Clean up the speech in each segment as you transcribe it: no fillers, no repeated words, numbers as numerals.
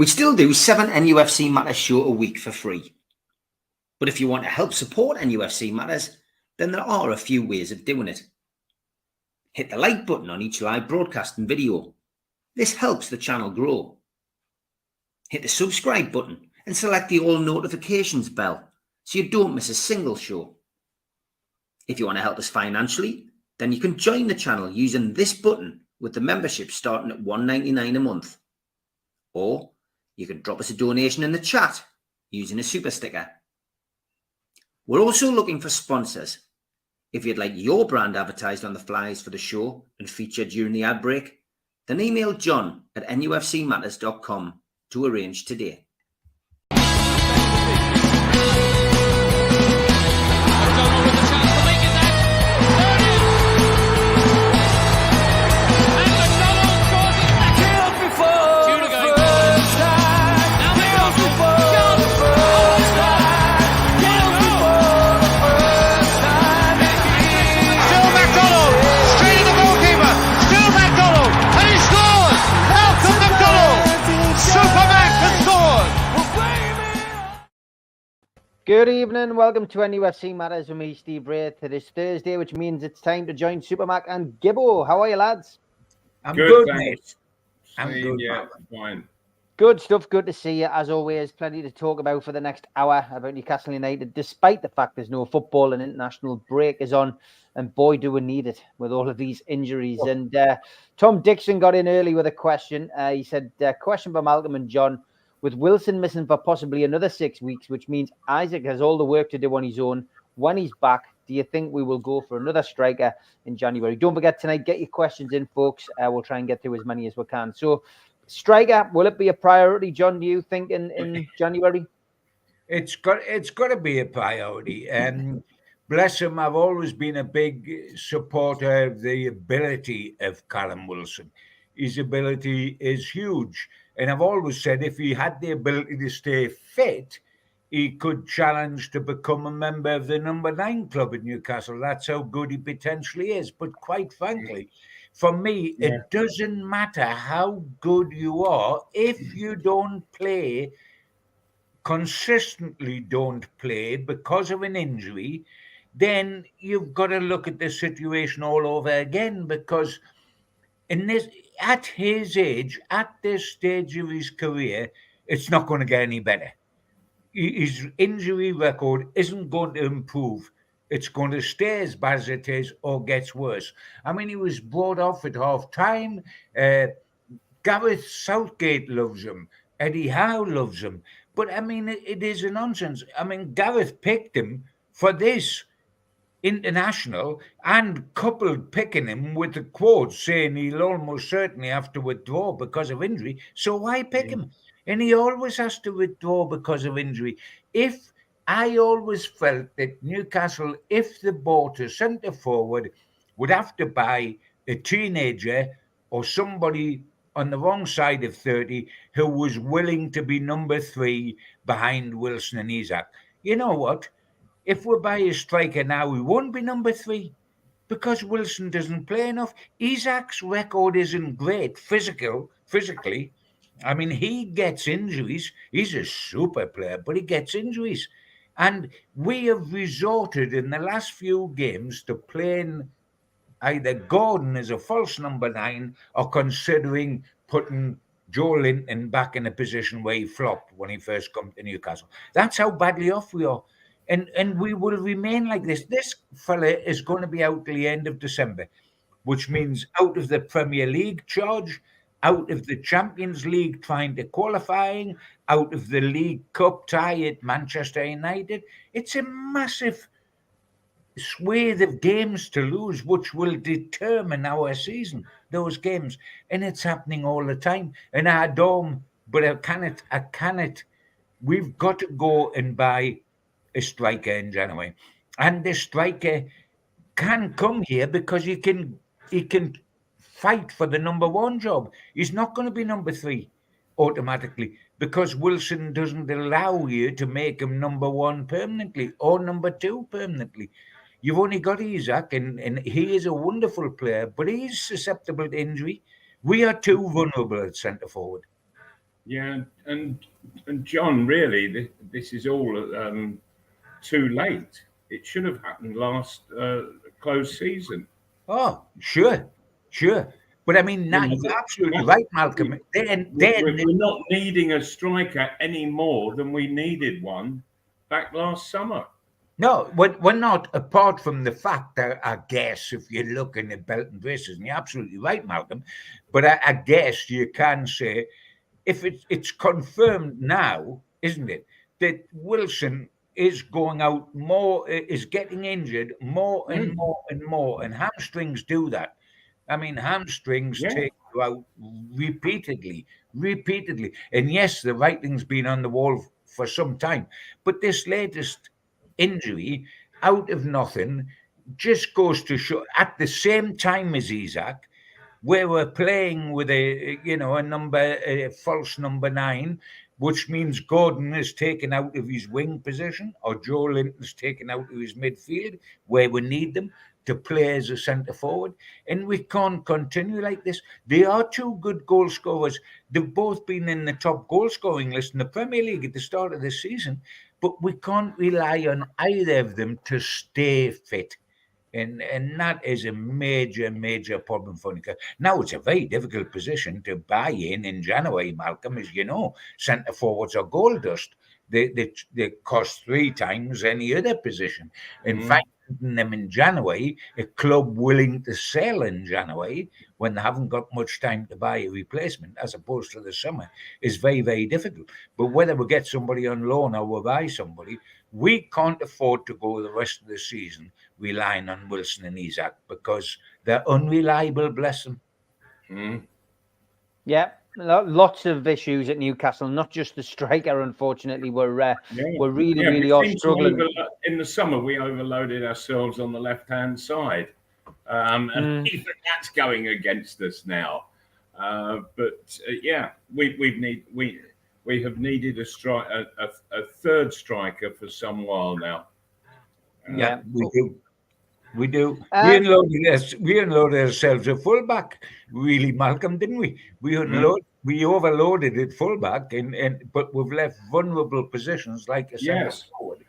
We still do 7 NUFC Matters show a week for free. But if you want to help support NUFC Matters, then there are a few ways of doing it. Hit the like button on each live broadcast and video. This helps the channel grow. Hit the subscribe button and select the all notifications bell so you don't miss a single show. If you want to help us financially, then you can join the channel using this button with the membership starting at $1.99 a month. Or you can drop us a donation in the chat using a super sticker. We're also looking for sponsors. If you'd like your brand advertised on the flyers for the show and featured during the ad break, then email John at nufcmatters.com to arrange today. Good evening, welcome to nufc Matters with me, Steve Wraith. It is Thursday, which means it's time to join Supermac and Gibbo. How are you, lads? I'm good, mate. Thanks. I'm good, yeah, fine. Good stuff, good to see you. As always, plenty to talk about for the next hour about Newcastle United, despite the fact there's no football and international break is on. And boy, do we need it with all of these injuries. And Tom Dixon got in early with a question. He said, question for Malcolm and John. With Wilson missing for possibly another 6 weeks, which means Isaac has all the work to do on his own. When he's back, do you think we will go for another striker in January? Don't forget tonight, get your questions in, folks. We'll try and get through as many as we can. So, striker, will it be a priority, John, do you think, in January? It's got to be a priority. Bless him, I've always been a big supporter of the ability of Callum Wilson. His ability is huge. And I've always said if he had the ability to stay fit, he could challenge to become a member of the number 9 club in Newcastle. That's how good he potentially is. But quite frankly, for me, it doesn't matter how good you are if you don't play, consistently don't play because of an injury, then you've got to look at the situation all over again because at his age, at this stage of his career, it's not going to get any better. His injury record isn't going to improve. It's going to stay as bad as it is or gets worse. I mean, he was brought off at half-time. Gareth Southgate loves him. Eddie Howe loves him. But, I mean, it is a nonsense. I mean, Gareth picked him for this international and coupled picking him with the quote saying he'll almost certainly have to withdraw because of injury. So why pick him? And he always has to withdraw because of injury. I always felt that Newcastle, if they bought a centre forward, would have to buy a teenager or somebody on the wrong side of 30 who was willing to be number 3 behind Wilson and Isaac. You know what? If we buy a striker now, we won't be number 3 because Wilson doesn't play enough. Isaac's record isn't great physically. I mean, he gets injuries. He's a super player, but he gets injuries. And we have resorted in the last few games to playing either Gordon as a false number 9 or considering putting Joe Linton back in a position where he flopped when he first come to Newcastle. That's how badly off we are. And we will remain like this. This fella is going to be out till the end of December, which means out of the Premier League charge, out of the Champions League trying to qualifying, out of the League Cup tie at Manchester United. It's a massive swathe of games to lose, which will determine our season, those games. And it's happening all the time. And I don't, but I cannot. We've got to go and buy a striker in January, and the striker can come here because he can fight for the number 1 job. He's not going to be number 3 automatically because Wilson doesn't allow you to make him number 1 permanently or number 2 permanently. You've only got Isaac, and he is a wonderful player, but he's susceptible to injury. We are too vulnerable at centre forward. Yeah, and John, really, this is all too late. It should have happened last close season. Oh, sure. But I mean, You know, you're absolutely right, Malcolm. we're not needing a striker any more than we needed one back last summer. No, we're not, apart from the fact that I guess if you're looking at belt and braces, and you're absolutely right, Malcolm, but I guess you can say, if it's confirmed now, isn't it, that Wilson is going out more, is getting injured more and more and more, and hamstrings do that. I mean, hamstrings take you out repeatedly. And yes, the writing's been on the wall for some time, but this latest injury out of nothing just goes to show, at the same time as Isaac, where we're playing with a false number 9, which means Gordon is taken out of his wing position, or Joe Linton's taken out of his midfield, where we need them to play as a centre forward. And we can't continue like this. They are two good goal scorers. They've both been in the top goal scoring list in the Premier League at the start of the season, but we can't rely on either of them to stay fit. And that is a major problem for Newcastle. Now, it's a very difficult position to buy in January, Malcolm, as you know. Centre forwards are gold dust. They cost 3 times any other position. In fact, them in January, a club willing to sell in January when they haven't got much time to buy a replacement, as opposed to the summer, is very, very difficult. But whether we get somebody on loan or we buy somebody, we can't afford to go the rest of the season relying on Wilson and Isaac, because they're unreliable, bless them. Yeah, lots of issues at Newcastle, not just the striker, unfortunately. We're really are struggling. In the summer, we overloaded ourselves on the left-hand side. And even that's going against us now. We have needed a third striker for some while now. Yeah, we do. We unloaded ourselves a fullback, really, Malcolm, didn't we? We overloaded at fullback, but we've left vulnerable positions like a centre forward.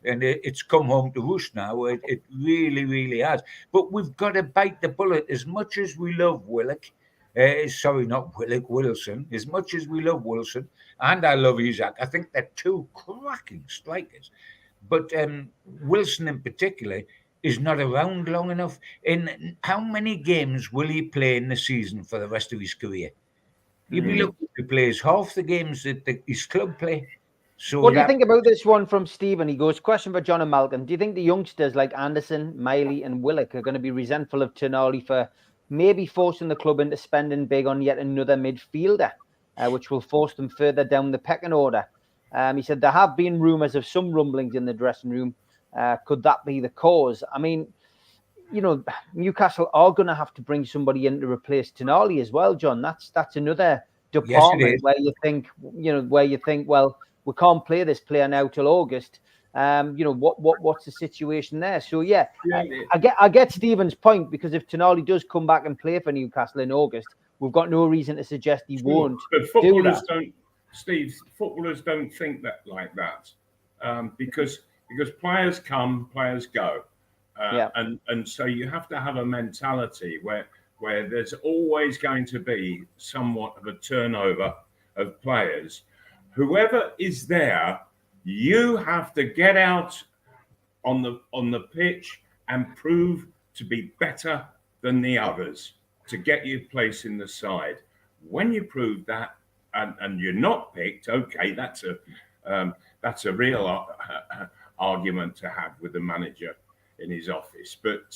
And it's come home to roost now. It really has. But we've got to bite the bullet. As much as we love Wilson, as much as we love Wilson, and I love Isaac, I think they're two cracking strikers. But Wilson in particular is not around long enough. In how many games will he play in the season for the rest of his career? You'd be lucky if he plays half the games that his club play. So what do you think about this one from Stephen? He goes, question for John and Malcolm. Do you think the youngsters like Anderson, Miley and Willock are going to be resentful of Tonali for maybe forcing the club into spending big on yet another midfielder, which will force them further down the pecking order? He said there have been rumours of some rumblings in the dressing room. Could that be the cause? I mean, Newcastle are going to have to bring somebody in to replace Tonali as well, John. That's another department where you think, well, we can't play this player now till August. What's the situation there? So I get Stephen's point, because if Tonali does come back and play for Newcastle in August, we've got no reason to suggest he won't. But footballers don't, Steve. Footballers don't think that like that, because players come, players go, and so you have to have a mentality where there's always going to be somewhat of a turnover of players. Whoever is there, you have to get out on the pitch and prove to be better than the others to get your place in the side. When you prove that and you're not picked, okay, that's a real argument to have with the manager in his office. But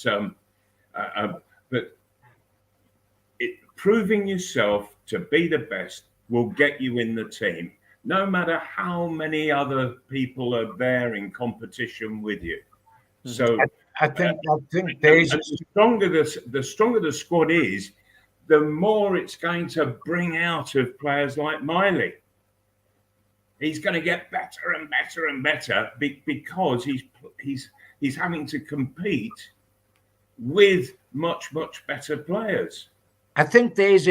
proving yourself to be the best will get you in the team, no matter how many other people are there in competition with you. So I think the stronger the squad is, the more it's going to bring out of players like Miley. He's going to get better and better and better because he's having to compete with much better players. I think there is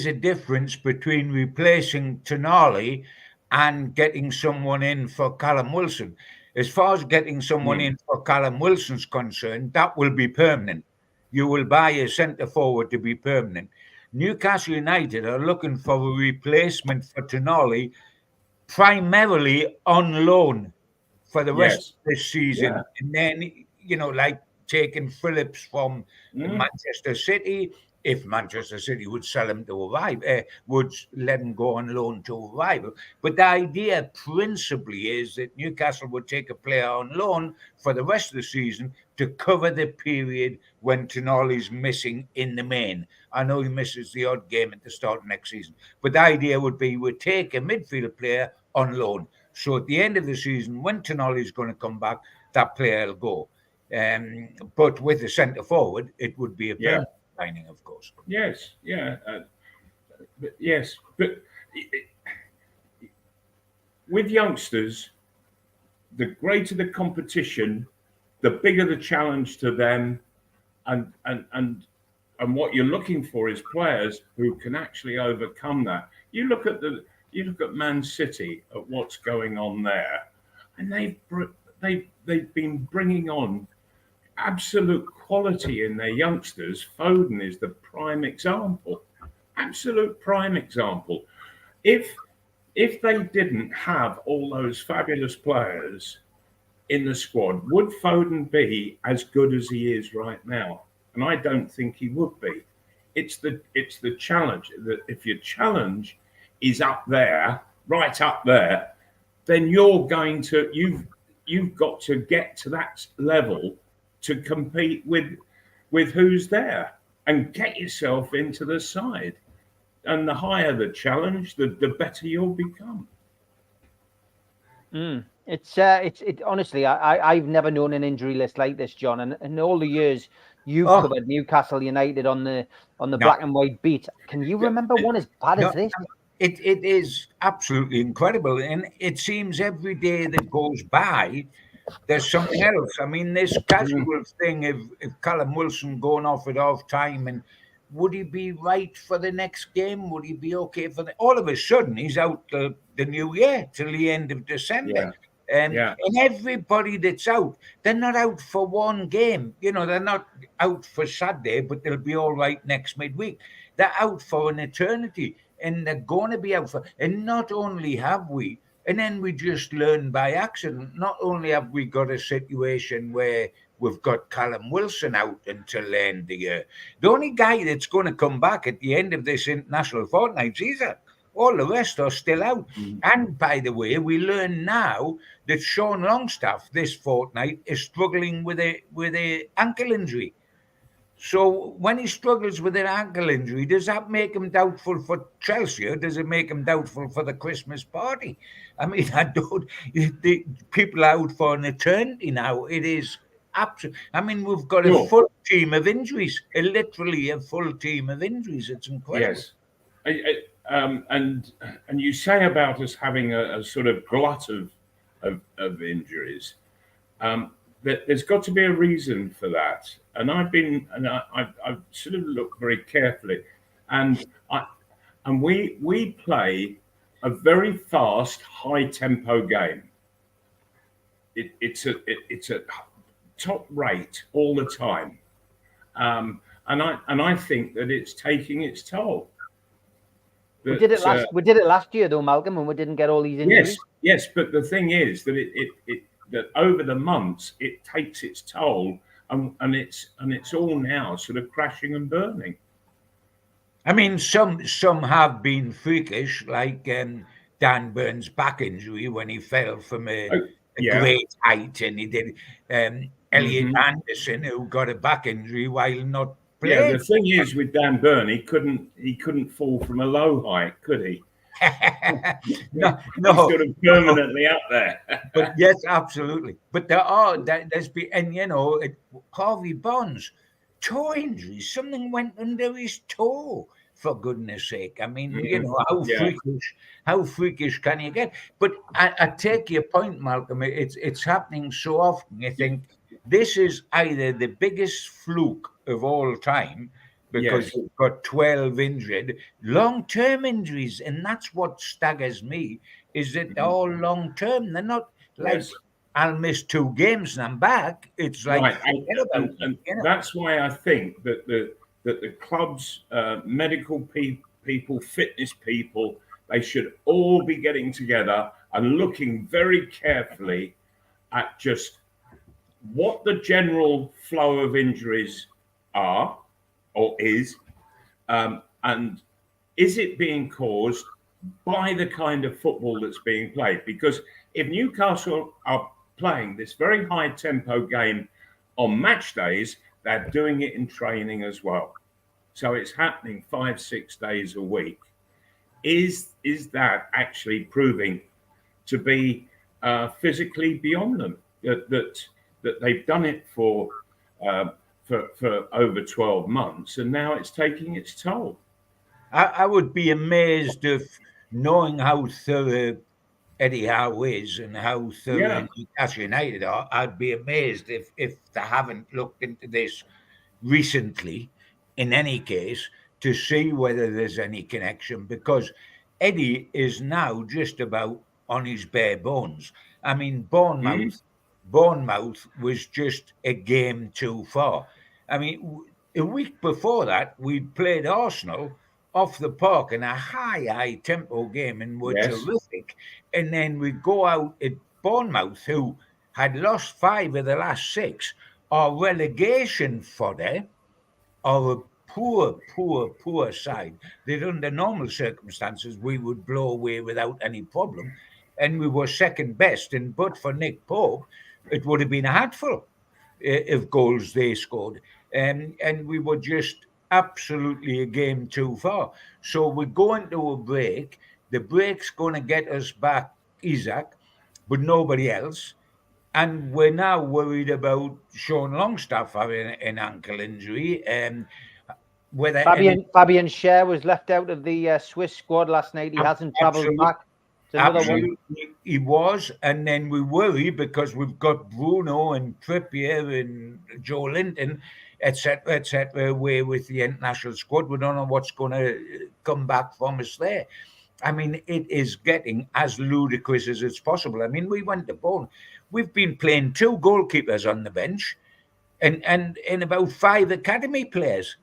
a difference between replacing Tonali and getting someone in for Callum Wilson. As far as getting someone in for Callum Wilson's concerned, that will be permanent. You will buy a centre forward to be permanent. Newcastle United are looking for a replacement for Tonali, primarily on loan for the rest of this season. And then, like taking Phillips from Manchester City, if Manchester City would sell him to a rival, would let him go on loan to a rival. But the idea principally is that Newcastle would take a player on loan for the rest of the season to cover the period when Tonali's missing in the main. I know he misses the odd game at the start of next season, but the idea would be we take a midfield player on loan. So at the end of the season, when Tonali's going to come back, that player will go. But with the centre forward, it would be a permanent signing, of course. Yes, but with youngsters, the greater the competition, the bigger the challenge to them, and what you're looking for is players who can actually overcome that. You look at Man City, at what's going on there, and they've been bringing on absolute quality in their youngsters. Foden is the prime example, absolute prime example. If they didn't have all those fabulous players in the squad, would Foden be as good as he is right now? And I don't think he would be. It's the challenge that if your challenge is up there, right up there, then you've got to get to that level to compete with who's there and get yourself into the side. And the higher the challenge, the better you'll become. It's honestly, I've never known an injury list like this, John. And in all the years you've covered Newcastle United on the black and white beat, can you remember one as bad as this? It is absolutely incredible, and it seems every day that goes by, there's something else. I mean, this casual thing of Callum Wilson going off at half time, and would he be right for the next game? Would he be okay for all of a sudden he's out the new year till the end of December. And everybody that's out, they're not out for one game. They're not out for Saturday, but they'll be all right next midweek. They're out for an eternity, and they're going to be out for. And not only have we, and then we just learn by accident, not only have we got a situation where we've got Callum Wilson out until the end of the year, the only guy that's going to come back at the end of this international fortnight is Caesar. All the rest are still out. And by the way, we learn now that Sean Longstaff this fortnight is struggling with a ankle injury. So when he struggles with an ankle injury, does that make him doubtful for Chelsea, or does it make him doubtful for the Christmas party? I mean, the people are out for an eternity now. It is absolutely. I mean, we've got a full team of injuries, literally a full team of injuries. It's incredible. Yes. And you say about us having a sort of glut of injuries. There's got to be a reason for that, and I've sort of looked very carefully, and we play a very fast, high tempo game. It's a top rate all the time, and I think that it's taking its toll. We did it last year though, Malcolm, and we didn't get all these injuries. Yes, but the thing is that that over the months it takes its toll, and it's all now sort of crashing and burning. I mean, some have been freakish, like Dan Burns' back injury when he fell from a great height, and he did. Elliot Anderson, who got a back injury while not. Yeah, the thing is with Dan Burn, he couldn't fall from a low height, could he? No, he's sort of permanently up there. But yes, absolutely. But there's been, and Harvey Barnes, toe injuries. Something went under his toe. For goodness sake! I mean, how freakish can you get? But I take your point, Malcolm. It's happening so often. I think this is either the biggest fluke of all time, because you've got 12 injured, long-term injuries, and that's what staggers me, is that they're all long-term. They're not like, I'll miss 2 games and I'm back. It's like, and that's why I think that the clubs, medical people, fitness people, they should all be getting together and looking very carefully at just what the general flow of injuries are or is, and is it being caused by the kind of football that's being played? Because if Newcastle are playing this very high tempo game on match days, they're doing it in training as well. So it's happening 5-6 days a week. Is that actually proving to be physically beyond them? That they've done it for over 12 months, and now it's taking its toll. I would be amazed if, knowing how thorough Eddie Howe is and how thorough Newcastle United are, I'd be amazed if they haven't looked into this recently, in any case, to see whether there's any connection, because Eddie is now just about on his bare bones. I mean, Bournemouth was just a game too far. I mean, a week before that, we'd played Arsenal off the park in a high tempo game and were terrific. And then we go out at Bournemouth, who had lost 5 of the last 6, are relegation fodder, are a poor side that under normal circumstances we would blow away without any problem. And we were second best. And but for Nick Pope, it would have been a handful of goals they scored. And we were just absolutely a game too far. So we're going to a break. The break's going to get us back Isaac, but nobody else. And we're now worried about Sean Longstaff having an ankle injury. Whether Fabian Schär was left out of the Swiss squad last night. He hasn't travelled back. Absolutely, he was. And then we worry because we've got Bruno and Trippier and Joe Linton, etc., away with the international squad. We don't know what's going to come back from us there. I mean, it is getting as ludicrous as it's possible. I mean, we went to Bone. We've been playing 2 goalkeepers on the bench and about 5 academy players,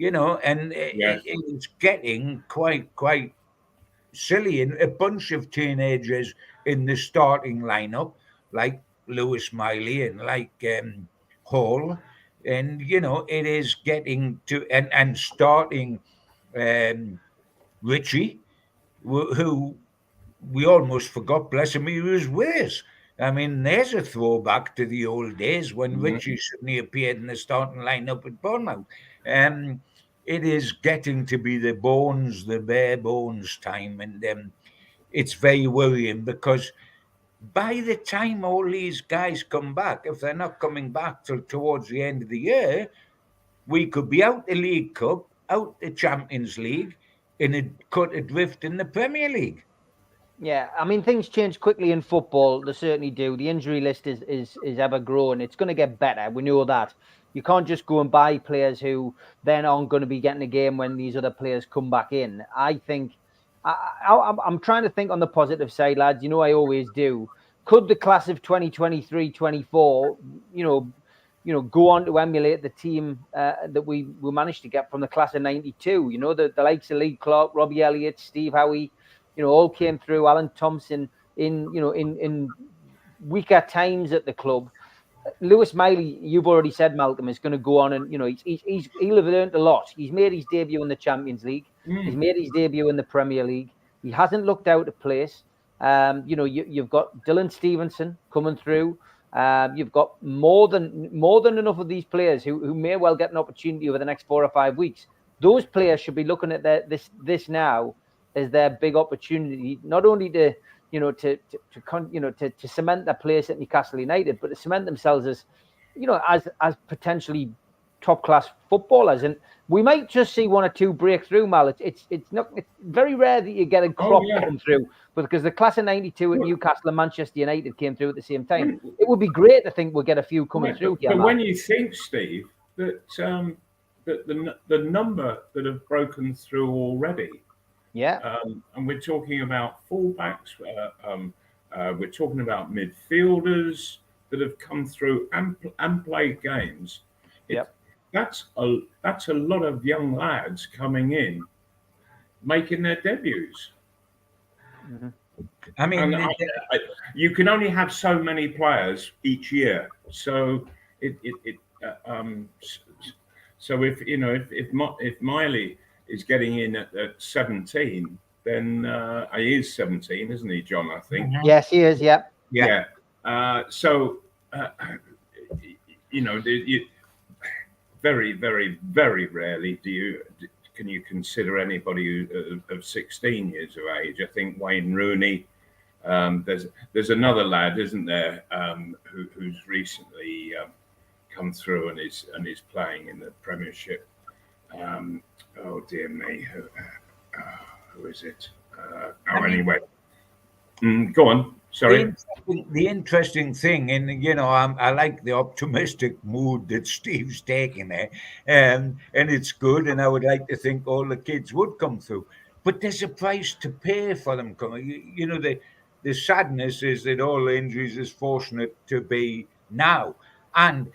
and it's getting quite silly. And a bunch of teenagers in the starting lineup, like Lewis Miley and like Hall, and it is getting to and starting Richie, who we almost forgot, bless him, he was with us. I mean, there's a throwback to the old days when Richie suddenly appeared in the starting lineup at Bournemouth. It is getting to be the bare bones time, and it's very worrying because by the time all these guys come back, if they're not coming back till towards the end of the year, we could be out the League Cup, out the Champions League, and cut adrift in the Premier League. Yeah, I mean, things change quickly in football. They certainly do. The injury list is ever growing. It's going to get better. We know that. You can't just go and buy players who then aren't going to be getting a game when these other players come back in. I think I'm trying to think on the positive side, lads. I always do. Could the class of 2023-24, go on to emulate the team that we managed to get from the class of 92? The likes of Lee Clark, Robbie Elliott, Steve Howie, all came through. Alan Thompson in weaker times at the club. Lewis Miley, you've already said, Malcolm, is going to go on and he'll have learned a lot. He's made his debut in the Champions League. He's made his debut in the Premier League. He hasn't looked out of place. You've got Dylan Stevenson coming through. You've got more than enough of these players who may well get an opportunity over the next 4 or 5 weeks. Those players should be looking at this now as their big opportunity, not only to cement their place at Newcastle United, but to cement themselves as potentially top class footballers. And we might just see 1 or 2 breakthrough, Mal. It's very rare that you get a crop come through, but because the class of 92 at Newcastle and Manchester United came through at the same time, it would be great to think we'll get a few coming through here. But when you think, Steve, that the number that have broken through already. Yeah. And we're talking about fullbacks. We're talking about midfielders that have come through and played games. That's a lot of young lads coming in, making their debuts. Mm-hmm. I mean, you can only have so many players each year. So so if Miley is getting in at 17, then he is 17, isn't he, John? I think. Mm-hmm. Yes, he is. Yeah. Yeah. So very, very, very rarely can you consider anybody of 16 years of age. I think Wayne Rooney. There's another lad, isn't there, who's recently come through and is playing in the Premiership. Oh dear me, who is it? Anyway, go on. Sorry. The interesting thing, and I like the optimistic mood that Steve's taking there, and it's good. And I would like to think all the kids would come through, but there's a price to pay for them coming. The sadness is that all the injuries is fortunate to be now, and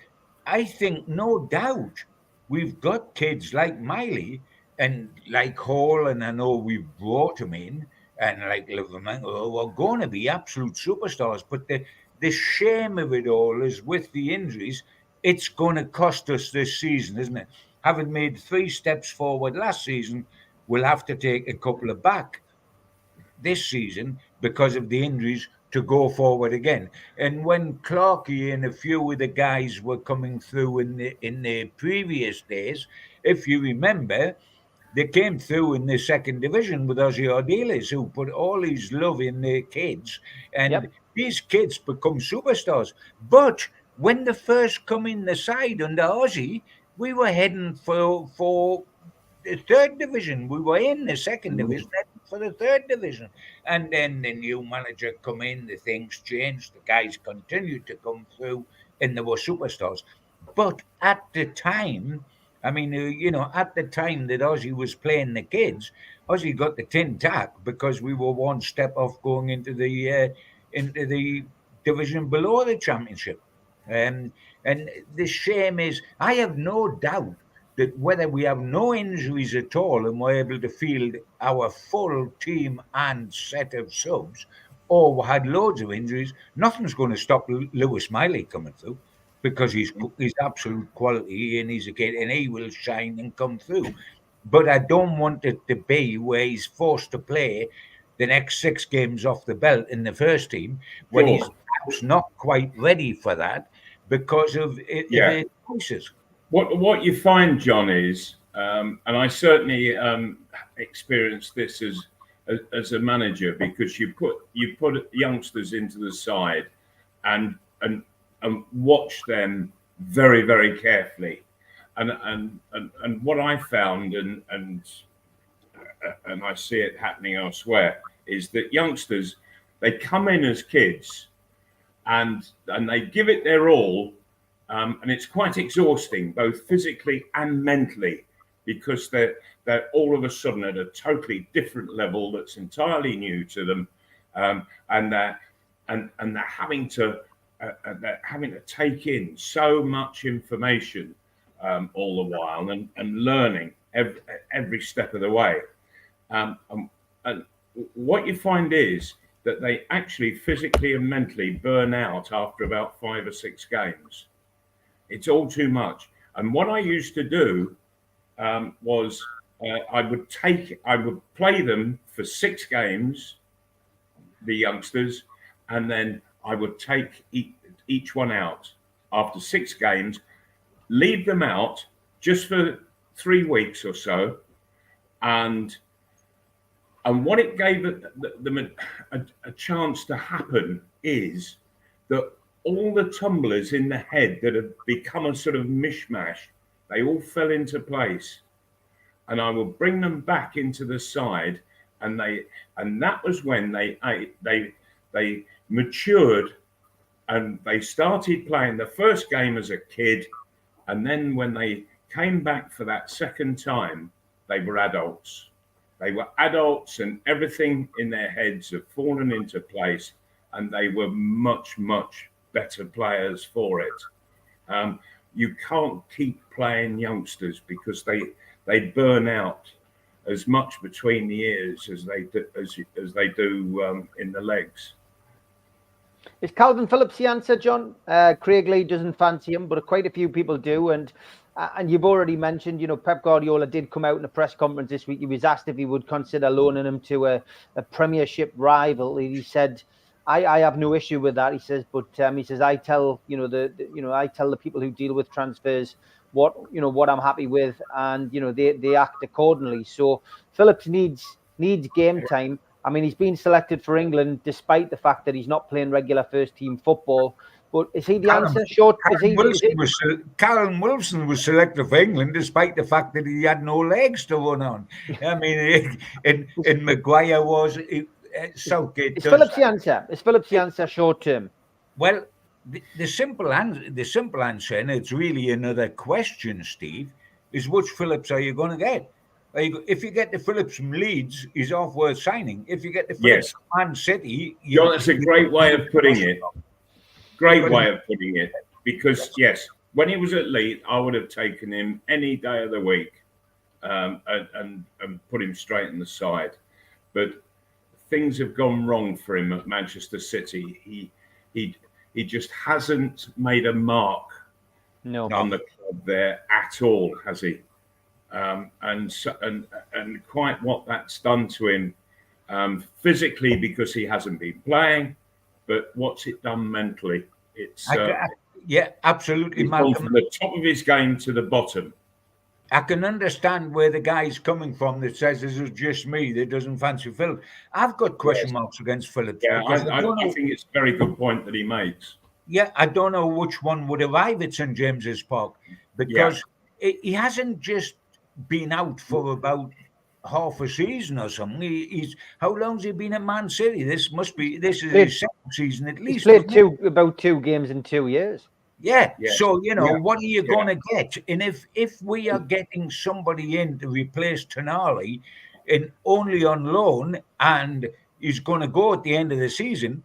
I think no doubt we've got kids like Miley and like Hall, and I know we've brought him in. And like Liverman, we're going to be absolute superstars. But the shame of it all is with the injuries, it's going to cost us this season, isn't it? Having made 3 steps forward last season, we'll have to take a couple of back this season because of the injuries to go forward again. And when Clarkey and a few of the guys were coming through in the previous days, if you remember, they came through in the 2nd division with Ozzy Ardiles, who put all his love in their kids, and these kids become superstars. But when they first come in the side under Ozzy, we were heading for the 3rd division. We were in the 2nd division for the 3rd division, and then the new manager come in. The things changed. The guys continued to come through, and they were superstars. But at the time, I mean, at the time that Ozzy was playing the kids, Ozzy got the tin tack because we were 1 step off going into the division below the championship. And the shame is, I have no doubt that whether we have no injuries at all and we're able to field our full team and set of subs, or we had loads of injuries, nothing's going to stop Lewis Miley coming through. Because he's absolute quality and he's a kid and he will shine and come through. But I don't want it to be where he's forced to play the next 6 games off the belt in the first team when he's perhaps not quite ready for that because of the choices. What you find, John, is, and I certainly experienced this as a manager, because you put youngsters into the side and watch them very, very carefully, and what I found, and I see it happening elsewhere, is that youngsters, they come in as kids, and they give it their all, and it's quite exhausting, both physically and mentally, because they're all of a sudden at a totally different level that's entirely new to them, and they're having to. They're having to take in so much information all the while and learning every step of the way. And what you find is that they actually physically and mentally burn out after about 5 or 6 games. It's all too much. And what I used to do was I would play them for 6 games, the youngsters, and then I would take each one out after 6 games, leave them out just for 3 weeks or so, and what it gave them a chance to happen is that all the tumblers in the head that have become a sort of mishmash, they all fell into place, and I would bring them back into the side, and that was when they matured, and they started playing the first game as a kid, and then when they came back for that second time, they were adults. They were adults, and everything in their heads had fallen into place, and they were much, much better players for it. You can't keep playing youngsters because they burn out as much between the ears as they do in the legs. Is Calvin Phillips the answer, John? Craig Lee doesn't fancy him, but quite a few people do. And you've already mentioned, Pep Guardiola did come out in a press conference this week. He was asked if he would consider loaning him to a Premiership rival. He said, I have no issue with that. He says, but he says, I tell I tell the people who deal with transfers what I'm happy with, and they act accordingly. So Phillips needs game time. I mean, he's been selected for England despite the fact that he's not playing regular first-team football. But is he the answer? Callum Wilson was selected for England despite the fact that he had no legs to run on. I mean, and Maguire was Southgate. Is Phillips the answer? Is Phillips the answer short-term? Well, the simple answer, and it's really another question, Steve, is which Phillips are you going to get? If you get the Phillips from Leeds, he's off worth signing. If you get the Phillips from Man City... John, that's a great way of putting it. Great way of putting it. Because, yes, when he was at Leeds, I would have taken him any day of the week and put him straight in the side. But things have gone wrong for him at Manchester City. He just hasn't made a mark on the club there at all, has he? And quite what that's done to him physically, because he hasn't been playing, but what's it done mentally? It's absolutely. He's gone from the top of his game to the bottom. I can understand where the guy's coming from that says this is just me that doesn't fancy Phillips. I've got question marks against Phillips. Yeah, I think it's a very good point that he makes. Yeah, I don't know which one would arrive at St James's Park, because he hasn't just been out for about half a season or something. How long's he been at Man City? This is his second season at least. He's played about 2 games in 2 years. Yeah. So what are you going to get? And if we are getting somebody in to replace Tonali and only on loan, and he's going to go at the end of the season,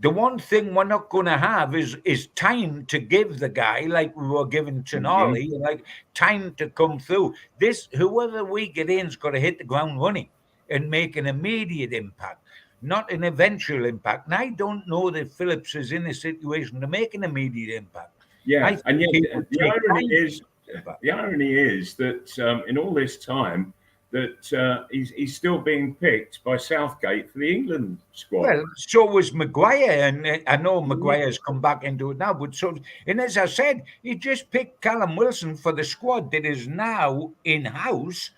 the one thing we're not going to have is time to give the guy, like we were giving Tonali, like time to come through. Whoever we get in's got to hit the ground running and make an immediate impact, not an eventual impact. And I don't know that Phillips is in a situation to make an immediate impact. Yeah, and yet the irony is that in all this time, that he's still being picked by Southgate for the England squad. Well, so was Maguire, and I know Maguire's come back into it now. But and as I said, he just picked Callum Wilson for the squad that is now in house.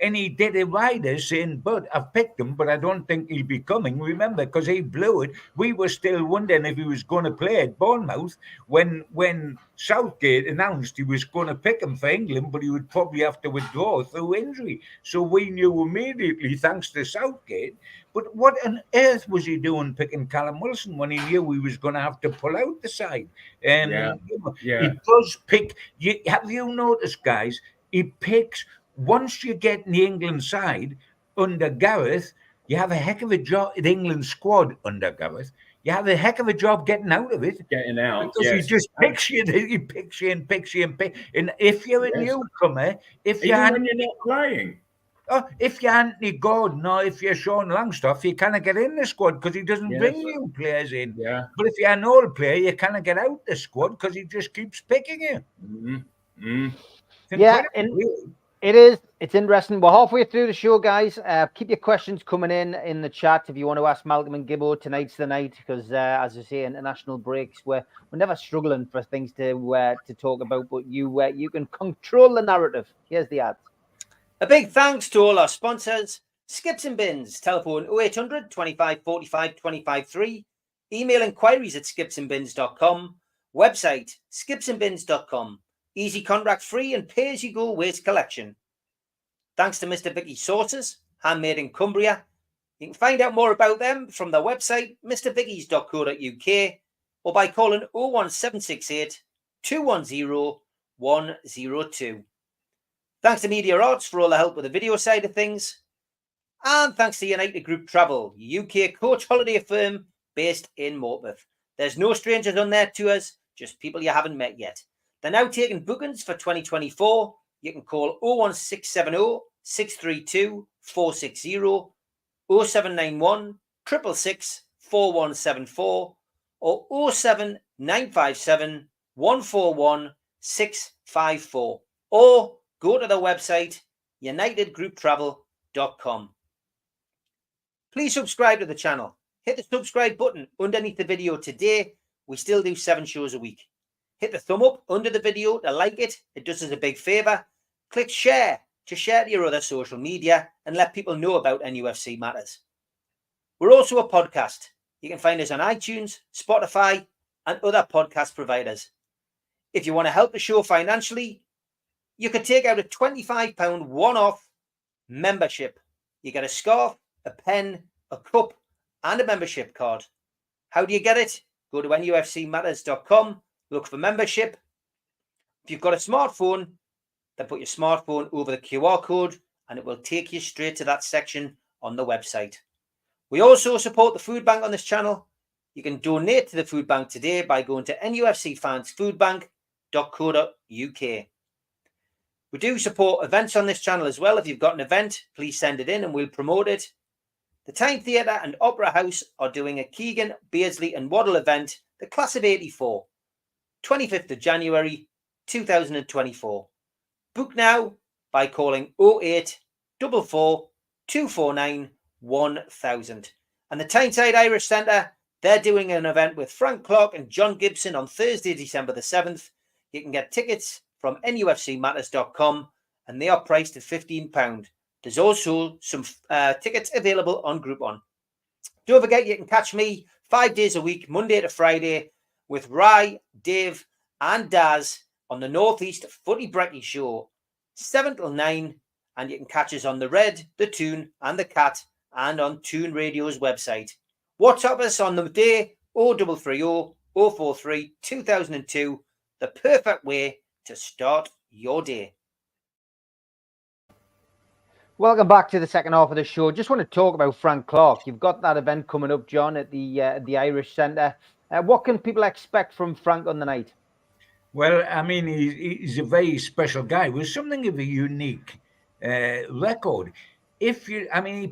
And he did a rider saying, "But I've picked him, but I don't think he'll be coming." Remember, because he blew it. We were still wondering if he was going to play at Bournemouth when Southgate announced he was going to pick him for England, but he would probably have to withdraw through injury. So we knew immediately, thanks to Southgate. But what on earth was he doing picking Callum Wilson when he knew he was going to have to pull out the side? He does pick. Have you noticed, guys? He picks. Once you get in the England side under Gareth, you have a heck of a job in the England squad under Gareth. You have a heck of a job getting out of it. Getting out. Because he just picks you. He picks you and picks you and picks. And if you're a newcomer, when you're not playing. If you're Anthony Gordon or if you're Sean Langstaff, you kind of get in the squad because he doesn't bring new players in. Yeah. But if you're an old player, you kind of get out the squad because he just keeps picking you. Mm-hmm. Yeah, and it is. It's interesting. We're halfway through the show, guys. Keep your questions coming in the chat if you want to ask Malcolm and Gibbo. Tonight's the night because, as I say, international breaks, we're never struggling for things to talk about, but you can control the narrative. Here's the ads. A big thanks to all our sponsors: Skips and Bins, telephone 0800 25 45 25 3, email inquiries at skipsandbins.com, website skipsandbins.com. Easy contract free and pay-as-you-go waste collection. Thanks to Mr. Vicky's Sauces, handmade in Cumbria. You can find out more about them from their website, mrvickies.co.uk, or by calling 01768 210 102. Thanks to Media Arts for all the help with the video side of things. And thanks to United Group Travel, UK coach holiday firm based in Morpeth. There's no strangers on their tours, just people you haven't met yet. They're now taking bookings for 2024. You can call 01670 632 460, 0791 666 4174, or 07957 141 654, or go to the website unitedgrouptravel.com. Please subscribe to the channel. Hit the subscribe button underneath the video today. We still do 7 shows a week. Hit the thumb up under the video to like it. It does us a big favour. Click share to share to your other social media and let people know about NUFC Matters. We're also a podcast. You can find us on iTunes, Spotify, and other podcast providers. If you want to help the show financially, you can take out a £25 one-off membership. You get a scarf, a pen, a cup, and a membership card. How do you get it? Go to nufcmatters.com, look for membership. If you've got a smartphone, then put your smartphone over the QR code and it will take you straight to that section on the website. We also support the food bank on this channel. You can donate to the food bank today by going to nufcfansfoodbank.co.uk. We do support events on this channel as well. If you've got an event, please send it in and we'll promote it. The Tyne Theatre and Opera House are doing a Keegan, Beardsley and Waddle event, the Class of 84, 25th of January 2024. Book now by calling 0844 249 1000. And the Tyneside Irish Centre, they're doing an event with Frank Clark and John Gibson on Thursday, December the 7th. You can get tickets from nufcmatters.com and they are priced at £15. There's also some tickets available on Groupon. Don't forget, you can catch me 5 days a week, Monday to Friday, with Rye, Dave and Daz on the Northeast Footy Brekkie Show, 7 till 9, and you can catch us on the Red, the Toon and the Cat and on Toon Radio's website. WhatsApp us on the day 0330 043 2002, the perfect way to start your day. Welcome back to the second half of the show. Just want to talk about Frank Clark. You've got that event coming up, John, at the Irish Centre. What can people expect from Frank on the night? Well, I mean, he's a very special guy with something of a unique record. He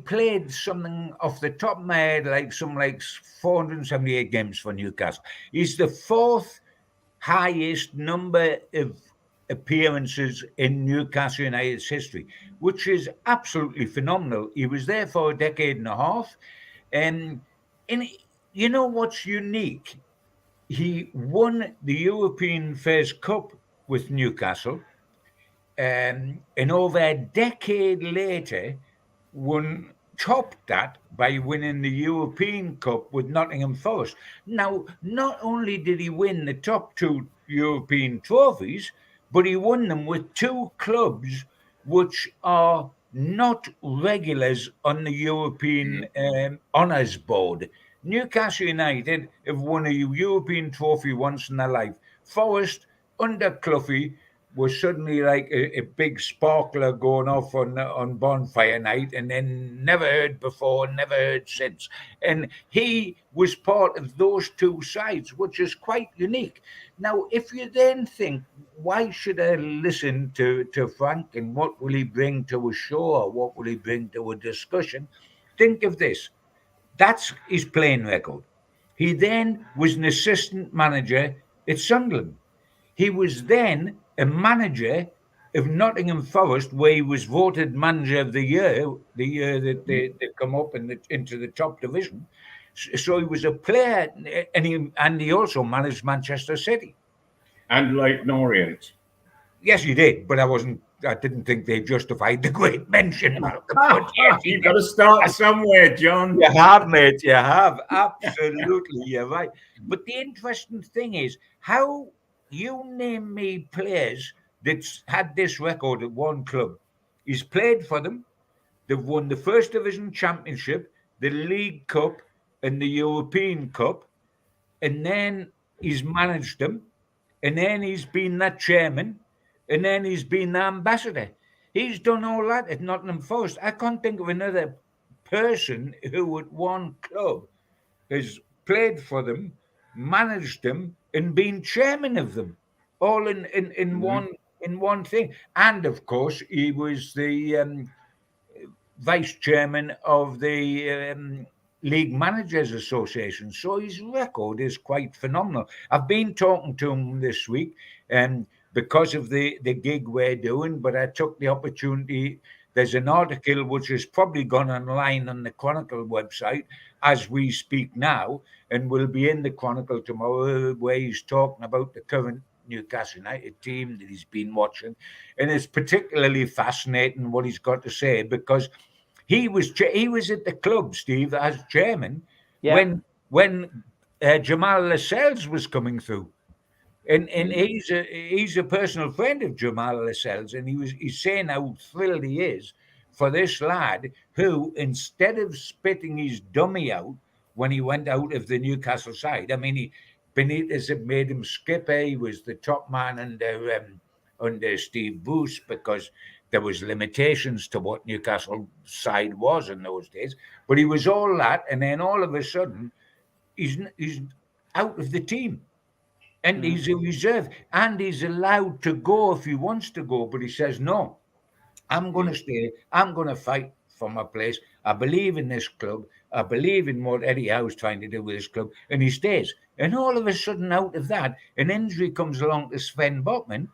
played something off the top of my head, like 478 games for Newcastle. He's the fourth highest number of appearances in Newcastle United's history, which is absolutely phenomenal. He was there for a decade and a half. And you know what's unique? He won the European Fairs Cup with Newcastle, and over a decade later, topped that by winning the European Cup with Nottingham Forest. Now, not only did he win the top 2 European trophies, but he won them with 2 clubs which are not regulars on the European honours board. Newcastle United have won a European trophy once in their life. Forest, under Cloughie, was suddenly like a big sparkler going off on bonfire night, and then never heard before, never heard since. And he was part of those 2 sides, which is quite unique. Now, if you then think, why should I listen to Frank, and what will he bring to a show, or what will he bring to a discussion? Think of this. That's his playing record. He then was an assistant manager at Sunderland. He was then a manager of Nottingham Forest, where he was voted manager of the year that they come up into the top division. So he was a player, and he also managed Manchester City and Leyton Orient. Yes, he did, but I didn't think they justified the great mention. You've got to start somewhere, John. You have, mate. You have. Absolutely, you're right. But the interesting thing is, how you name me players that's had this record at one club. He's played for them. They've won the First Division Championship, the League Cup, and the European Cup. And then he's managed them. And then he's been that chairman. And then he's been the ambassador. He's done all that at Nottingham Forest. I can't think of another person who at one club has played for them, managed them, and been chairman of them, all in one thing. And of course, he was the vice chairman of the League Managers Association. So his record is quite phenomenal. I've been talking to him this week because of the gig we're doing, but I took the opportunity. There's an article which has probably gone online on the Chronicle website as we speak now, and will be in the Chronicle tomorrow, where he's talking about the current Newcastle United team that he's been watching. And it's particularly fascinating what he's got to say, because he was at the club, Steve, as chairman when Jamal Lascelles was coming through. And he's a personal friend of Jamal Lascelles, and he's saying how thrilled he is for this lad who, instead of spitting his dummy out when he went out of the Newcastle side, I mean, Benitez had made him skipper. He was the top man under Steve Bruce, because there was limitations to what Newcastle side was in those days. But he was all that, and then all of a sudden, he's out of the team. And he's a reserve, and he's allowed to go if he wants to go, but he says, no, I'm going to stay. I'm going to fight for my place. I believe in this club. I believe in what Eddie Howe's trying to do with this club, and he stays. And all of a sudden, out of that, an injury comes along to Sven Botman,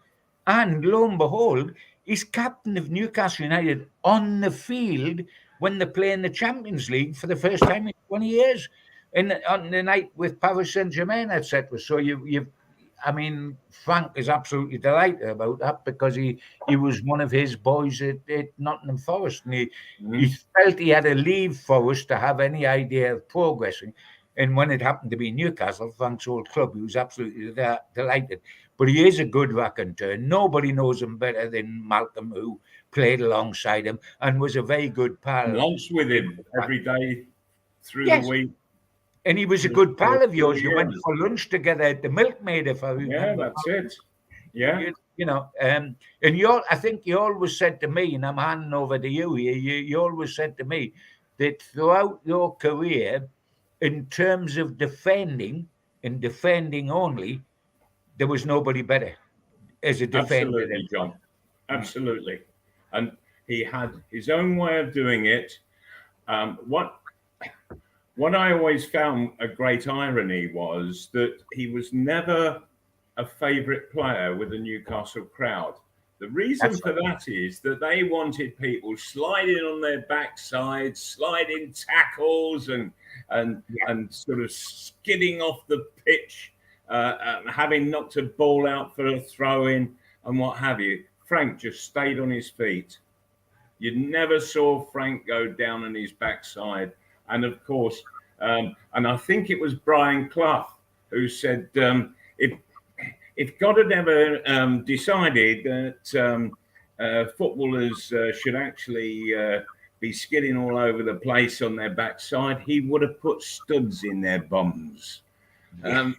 and lo and behold, he's captain of Newcastle United on the field when they play in the Champions League for the first time in 20 years. And on the night with Paris Saint-Germain, etc. So I mean, Frank is absolutely delighted about that, because he was one of his boys at Nottingham Forest, and he felt he had to leave Forest to have any idea of progressing. And when it happened to be Newcastle, Frank's old club, he was absolutely delighted. But he is a good raconteur. Nobody knows him better than Malcolm, who played alongside him and was a very good pal. Lunched with him every day through the week. And he was a good pal of yours. You went for lunch together at the Milkmaid, if I remember. Yeah, that's it. Yeah. You know, and I think you always said to me, and I'm handing over to you here, you always said to me that throughout your career, in terms of defending and defending only, there was nobody better as a defender. Absolutely, John. Absolutely. And he had his own way of doing it. What I always found a great irony was that he was never a favourite player with the Newcastle crowd. The reason for that is that they wanted people sliding on their backside, sliding tackles, and sort of skidding off the pitch, having knocked a ball out for a throw-in and what have you. Frank just stayed on his feet. You never saw Frank go down on his backside. And of course, and I think it was Brian Clough who said, if God had ever decided that footballers should actually be skidding all over the place on their backside, he would have put studs in their bums. That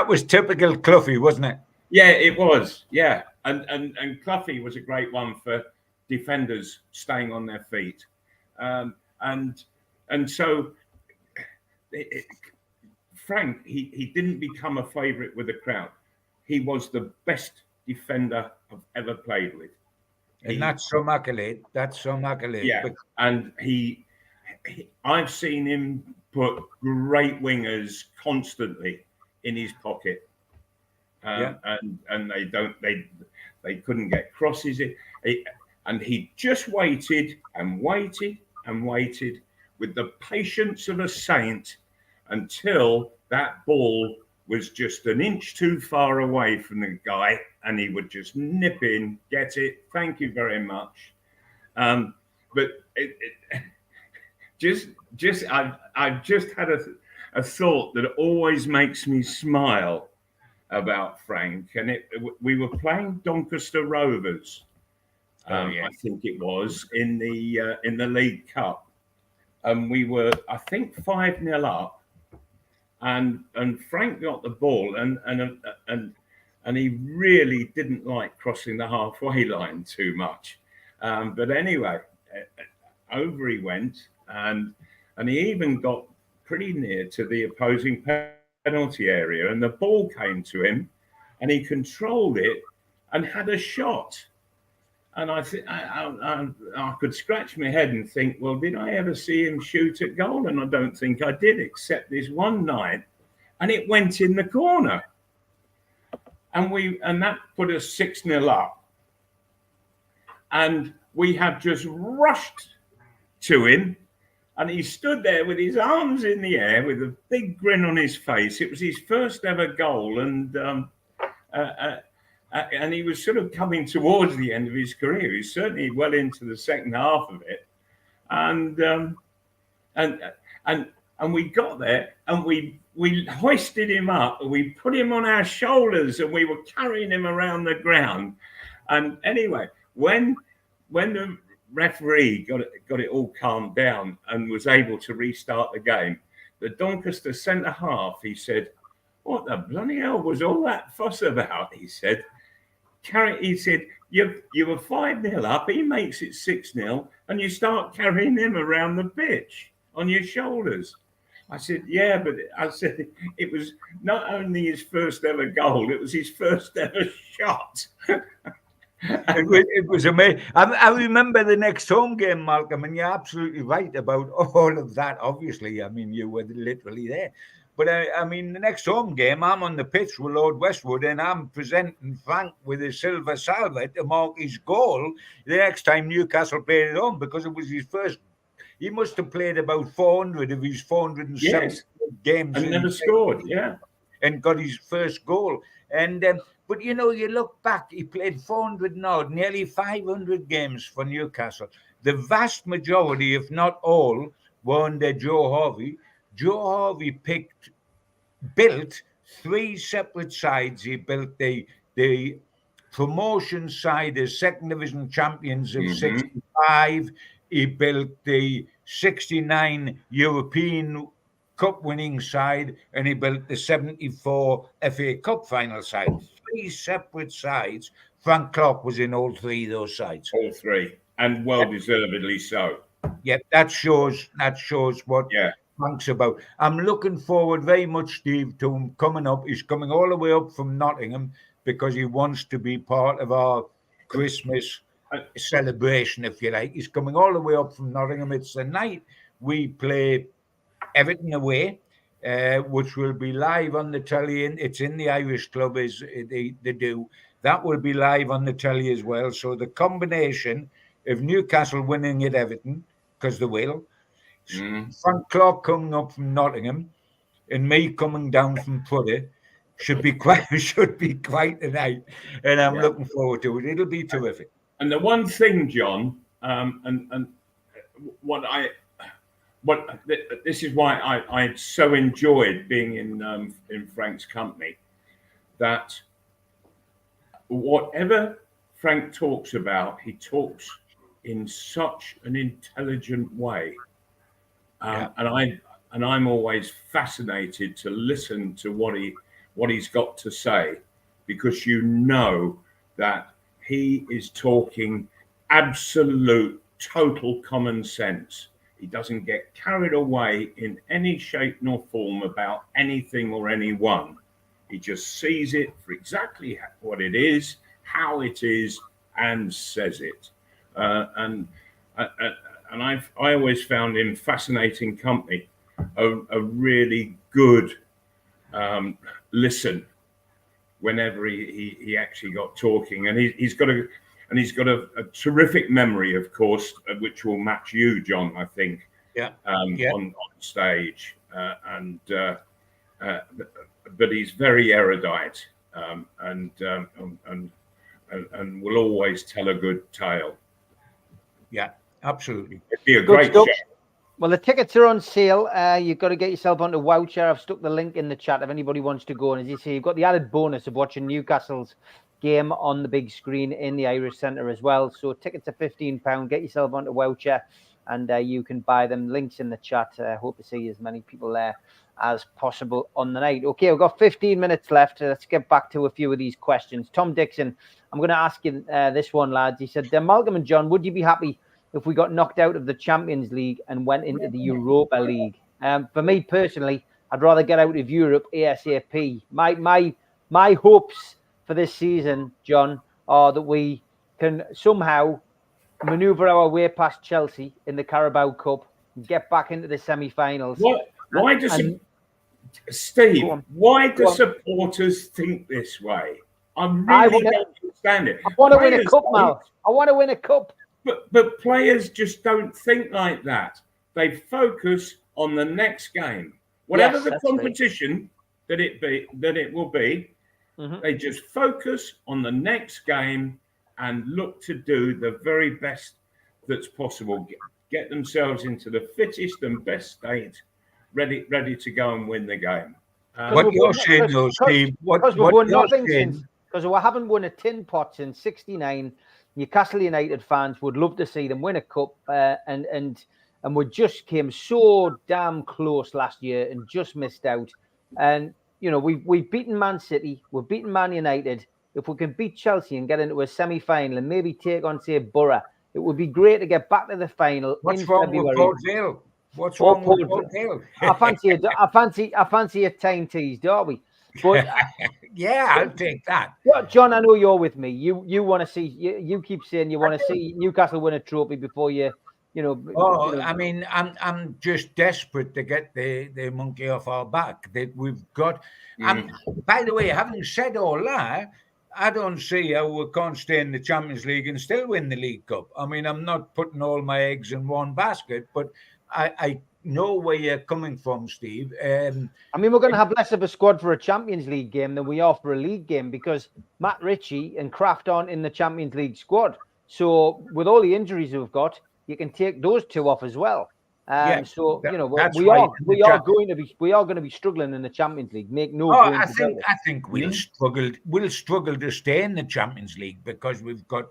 was typical Cloughie, wasn't it? Yeah, it was. Yeah, and Cloughie was a great one for defenders staying on their feet. And so Frank, he didn't become a favourite with the crowd. He was the best defender I've ever played with. And that's some accolade. Yeah, and I've seen him put great wingers constantly in his pocket. And they couldn't get crosses. And he just waited and waited and waited with the patience of a saint until that ball was just an inch too far away from the guy, and he would just nip in, get it. Thank you very much. But I've just had a thought that always makes me smile about Frank, and we were playing Doncaster Rovers. I think it was in the League Cup, and we were, I think, 5-0 up, and Frank got the ball, and and he really didn't like crossing the halfway line too much. But anyway, over he went, and he even got pretty near to the opposing penalty area, and the ball came to him, and he controlled it and had a shot. And I could scratch my head and think, well, did I ever see him shoot at goal? And I don't think I did, except this one night, and it went in the corner. And that put us 6-0 up. And we had just rushed to him, and he stood there with his arms in the air with a big grin on his face. It was his first ever goal, and he was sort of coming towards the end of his career. He's certainly well into the second half of it, and we got there, and we hoisted him up, and we put him on our shoulders, and we were carrying him around the ground. And anyway, when the referee got it all calmed down and was able to restart the game, the Doncaster centre half, he said, "What the bloody hell was all that fuss about?" He said, you were 5-0 up, he makes it 6-0, and you start carrying him around the pitch on your shoulders. I said, yeah, but I said it was not only his first ever goal, it was his first ever shot. It was amazing. I remember the next home game, Malcolm, and you're absolutely right about all of that. Obviously, I mean, you were literally there. But I mean, the next home game, I'm on the pitch with Lord Westwood, and I'm presenting Frank with a silver salver to mark his goal the next time Newcastle played at home, because it was his first. He must have played about 400 of his 407 games and never scored. Yeah, and got his first goal. And but you know, you look back, he played 400 odd, nearly 500 games for Newcastle. The vast majority, if not all, were under Joe Harvey. Joe Harvey built 3 separate sides. He built the promotion side as second division champions of 65. He built the 69 European Cup winning side, and he built the 74 FA Cup final side. 3 separate sides. Frank Clark was in all 3 of those sides. All 3, and well deservedly so. Yeah, that shows what Frank's about. I'm looking forward very much, Steve, to him coming up. He's coming all the way up from Nottingham because he wants to be part of our Christmas celebration, if you like. He's coming all the way up from Nottingham. It's the night we play Everton away, which will be live on the telly. It's in the Irish Club, as they do. That will be live on the telly as well. So the combination of Newcastle winning at Everton, because they will, Frank Clark coming up from Nottingham, and me coming down from Putty, should be quite a night. And I'm looking forward to it. It'll be terrific. And the one thing, John, and this is why I so enjoyed being in Frank's company, that whatever Frank talks about, he talks in such an intelligent way, and I'm always fascinated to listen to what he's got to say, because you know that he is talking absolute total common sense. He doesn't get carried away in any shape nor form about anything or anyone. He just sees it for exactly what it is, how it is, and says it. And I always found him fascinating company, a really good listen whenever he actually got talking. And he's got a terrific memory, of course, which will match you, John, I think. On stage, but he's very erudite, and will always tell a good tale. Yeah, absolutely. It'd be a great show. Well, the tickets are on sale. You've got to get yourself onto Voucher. I've stuck the link in the chat if anybody wants to go. And as you see, you've got the added bonus of watching Newcastle's game on the big screen in the Irish Centre as well. So tickets are £15. Get yourself onto Voucher, and you can buy them. Links in the chat. Hope to see as many people there as possible on the night. Okay, we've got 15 minutes left. Let's get back to a few of these questions. Tom Dixon, I'm going to ask you this one, lads. He said, Malcolm and John, would you be happy if we got knocked out of the Champions League and went into the Europa League? For me personally, I'd rather get out of Europe ASAP. My hopes for this season, John, are that we can somehow manoeuvre our way past Chelsea in the Carabao Cup and get back into the semi-finals. Why do supporters think this way? I really don't understand it. I want to win a cup, Mal. I want to win a cup. But players just don't think like that. They focus on the next game, whatever the competition that it will be. They just focus on the next game and look to do the very best that's possible. Get themselves into the fittest and best state, ready to go and win the game. What you're saying, though, Steve? Because we haven't won a tin pot since '69. Newcastle United fans would love to see them win a cup, and we just came so damn close last year and just missed out. And we've beaten Man City, we've beaten Man United. If we can beat Chelsea and get into a semi-final and maybe take on, say, Borough, it would be great to get back to the final. What's wrong with Port Vale? What's wrong with Port Vale? I fancy a Tyne tease, don't we? But yeah, I'll take that. Well, John, I know you're with me. You want to see. You keep saying you want to see Newcastle win a trophy before you. I mean, I'm just desperate to get the monkey off our back that we've got. By the way, having said all that, I don't see how we can't stay in the Champions League and still win the League Cup. I mean, I'm not putting all my eggs in one basket, but I know where you're coming from, Steve. I mean, we're going to have less of a squad for a Champions League game than we are for a league game because Matt Ritchie and Kraft aren't in the Champions League squad. So with all the injuries we've got, you can take those two off as well. So we are going to be struggling in the Champions League. Make no. I think we'll struggle. We'll struggle to stay in the Champions League because we've got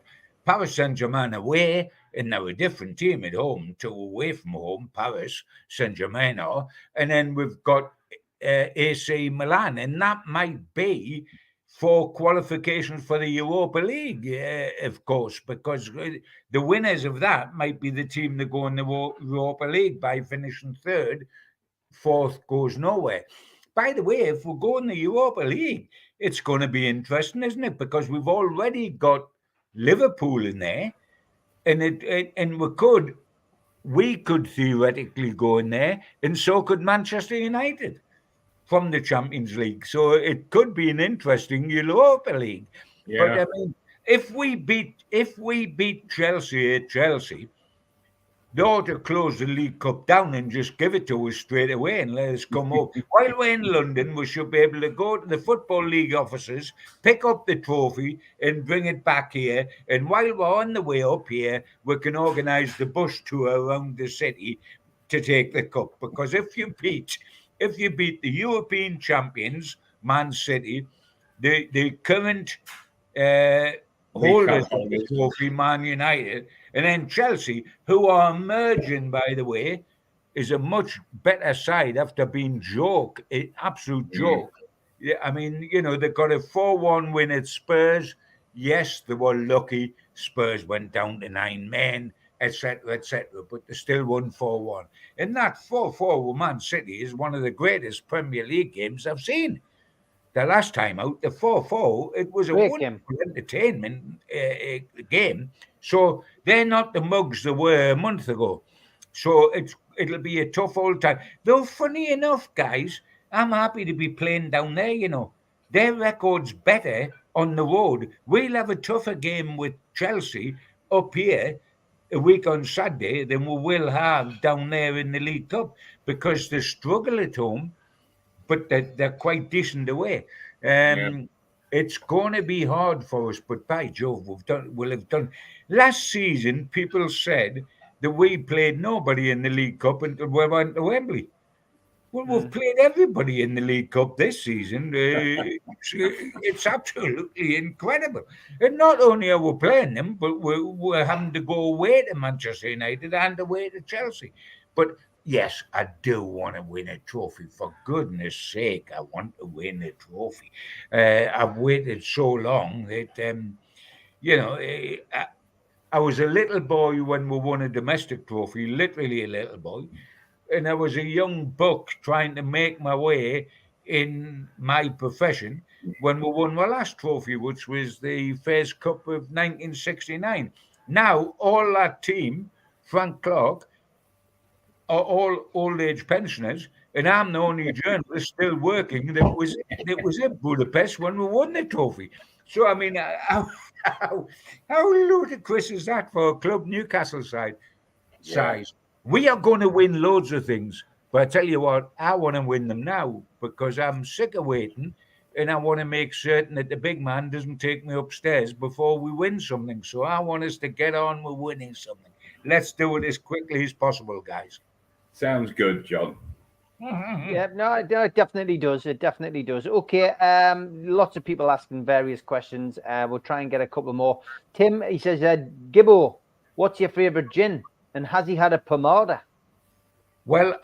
Paris Saint-Germain away, and they're a different team at home to away from home. Paris Saint-Germain are, and then we've got AC Milan, and that might be for qualification for the Europa League, of course, because the winners of that might be the team that go in the Europa League by finishing third. Fourth goes nowhere. By the way, if we go in the Europa League, it's going to be interesting, isn't it? Because we've already got Liverpool in there, and we could theoretically go in there, and so could Manchester United from the Champions League. So it could be an interesting Europa League. Yeah. But I mean, if we beat Chelsea at Chelsea, they ought to close the League Cup down and just give it to us straight away and let us come up. While we're in London, we should be able to go to the Football League offices, pick up the trophy and bring it back here. And while we're on the way up here, we can organise the bus tour around the city to take the cup. Because if you beat the European champions, Man City, the current holders of the trophy, Man United, and then Chelsea, who are emerging, by the way, is a much better side after being an absolute joke. Yeah, I mean, they got a 4-1 win at Spurs. Yes, they were lucky. Spurs went down to 9 men, etc., but they still won 4-1. And that 4-4 with Man City is one of the greatest Premier League games I've seen. The last time out, the 4-4, it was a wonderful entertainment game. So they're not the mugs they were a month ago. So it'll be a tough old time. Though funny enough, guys, I'm happy to be playing down there, Their record's better on the road. We'll have a tougher game with Chelsea up here a week on Saturday than we will have down there in the League Cup because they struggle at home, but they're quite decent away. It's going to be hard for us, but by Jove, we'll have done. Last season, people said that we played nobody in the League Cup until we went to Wembley. Well, we've played everybody in the League Cup this season. It's absolutely incredible. And not only are we playing them, but we're having to go away to Manchester United and away to Chelsea. But yes, I do want to win a trophy. For goodness sake, I want to win a trophy. I've waited so long that, I was a little boy when we won a domestic trophy, literally a little boy. And I was a young buck trying to make my way in my profession when we won my last trophy, which was the Fairs Cup of 1969. Now, all that team, Frank Clark, are all old age pensioners, and I'm the only journalist still working that was in Budapest when we won the trophy. So I mean, how ludicrous is that for a club Newcastle size? We are going to win loads of things, but I tell you what, I want to win them now because I'm sick of waiting, and I want to make certain that the big man doesn't take me upstairs before we win something. So I want us to get on with winning something. Let's do it as quickly as possible, guys. Sounds good, John. Yeah, no, it definitely does. It definitely does. Okay, lots of people asking various questions. We'll try and get a couple more. Tim, he says, Gibbo, what's your favourite gin? And has he had a pomada? Well,